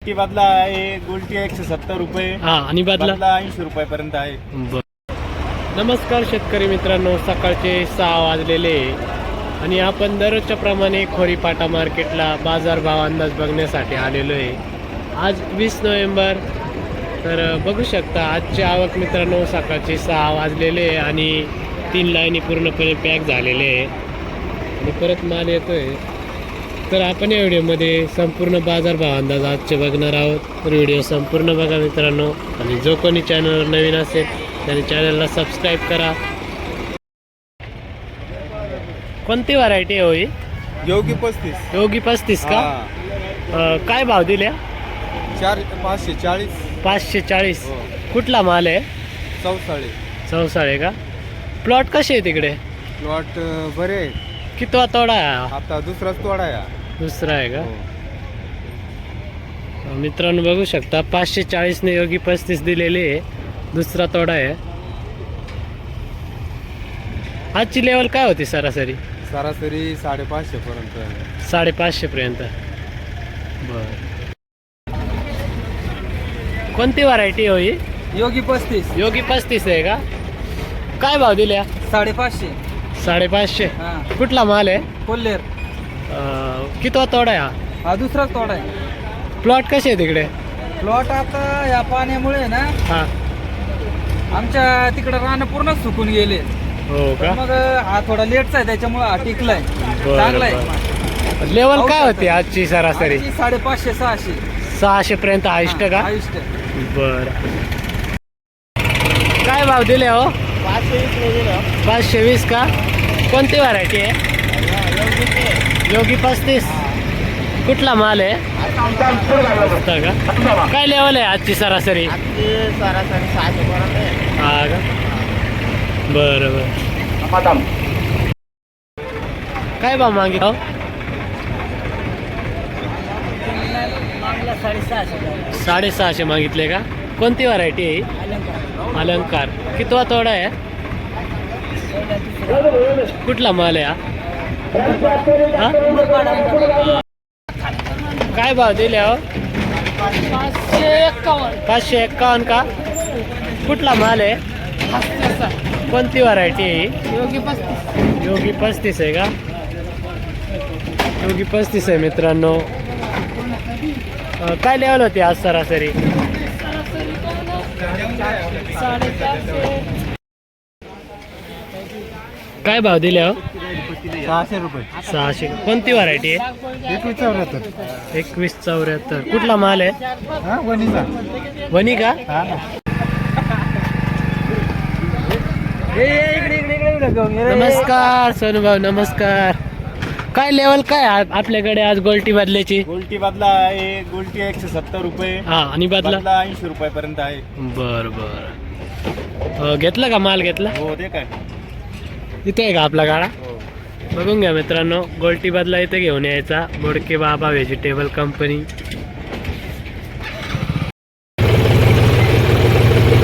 ती बदला आहे गोल्टी 170 रुपये हा आणि बदला 80 रुपयापर्यंत आहे. नमस्कार शेतकरी मित्रांनो, सकाळचे 6 वाजलेले आणि आपण दररोजच्या प्रमाणे खोरीपाटा मार्केटला बाजारभाव अंदाज बघण्यासाठी आलेलो आहे. आज 20 नोव्हेंबर. तर बघू शकता आजची आवक मित्रांनो, सकाळचे 6 वाजलेले आणि 3 लाईनी पूर्णपणे पॅक झालेले आहे आणि परत माल येतोय. तर आपण या व्हिडिओमध्ये संपूर्ण बाजारभाव अंदाज आजचे बघणार आहोत. तर व्हिडिओ संपूर्ण बघा मित्रांनो, आणि जो कोणी चॅनलवर नवीन असेल त्याने चॅनलला सबस्क्राईब करा. कोणती व्हरायटी आहे होई? योगी 35. योगी 35 का? काय भाव दिल्या? 540. 540. हो. कुठला माल आहे? चौसाळे का? प्लॉट कसे आहे तिकडे? प्लॉट बरे आहे. कितवा तोडा आहे? आता दुसराच तोडा आहे. दुसरा आहे का? मित्रांनो बघू शकता 540 ने योगी 35 दिलेली आहे. दुसरा तोडा आहे. आजची लेवल काय होती सरासरी? 550 पर्यंत. 550 पर्यंत. बर, कोणती व्हरायटी होई? योगी 35. योगी 35 आहे का? काय भाव दिल्या? 550. 550. हा, कुठला माल आहे? कोल्हेर. कितवा तोडा आहे हा? हा दुसरा तोडा आहे. प्लॉट कसे आहे तिकडे? प्लॉट आता या पाण्यामुळे ना हा. आमच्या तिकडे रान पूर्ण सुकून गेले. हो का? मग हा थोडा लेटचा आहे, त्याच्यामुळे हा टिकलाय. बरं, चांगला आहे. लेवल काय होती आजची सरासरी? 550-600. 600 पर्यंत हायस्ट का? हायस्ट. बर, काय भाव दिले हो? 520 का? कोणती व्हरायटी आहे? योगी 35. कुठला माल आहे? होता का? काय लेवल आहे आजची सरासरी? सरासरी 600 पर्यंत आहे. हा का? बरं बरं. काय भाव मागितला? 650 मागितले का? कोणती व्हरायटी आहे? अलंकार. कितवा तोडा आहे? कुठला माल आहे हा? काय भाव दिले हो? 551 का? कुठला माल आहे? कोणती व्हरायटी आहे? योगी 35 आहे का? योगी 35 आहे मित्रांनो. काय लेवल होती आज सरासरी? काय भाव दिले हो? 600 रुपये. 600. कोणती व्हरायटी आहे? 2174. 2174. कुठला माल आहे? वणीचा. वणी का? नमस्कार सोनूभाऊ, नमस्कार. काय लेवल काय आपल्याकडे आज गोल्टी बदल्याची? गोल्टी बदला आहे गोल्टी 170 रुपये. हा आणि बदला 80 रुपयापर्यंत आहे. बर बर. घेतला का माल? घेतला. हो ते काय इथे आहे का आपला गाडा? हो. बघून घ्या मित्रांनो, गोल्टी बदला इथे घेऊन यायचा. बोडके बाबा व्हेजिटेबल कंपनी.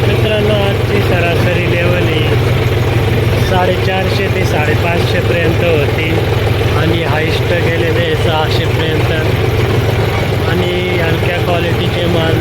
मित्रांनो आजची सरासरी लेवल ही 450 ते 550 पर्यंत होती आणि हायस्ट गेलेले 600 पर्यंत. आणि हलक्या क्वालिटीचे माल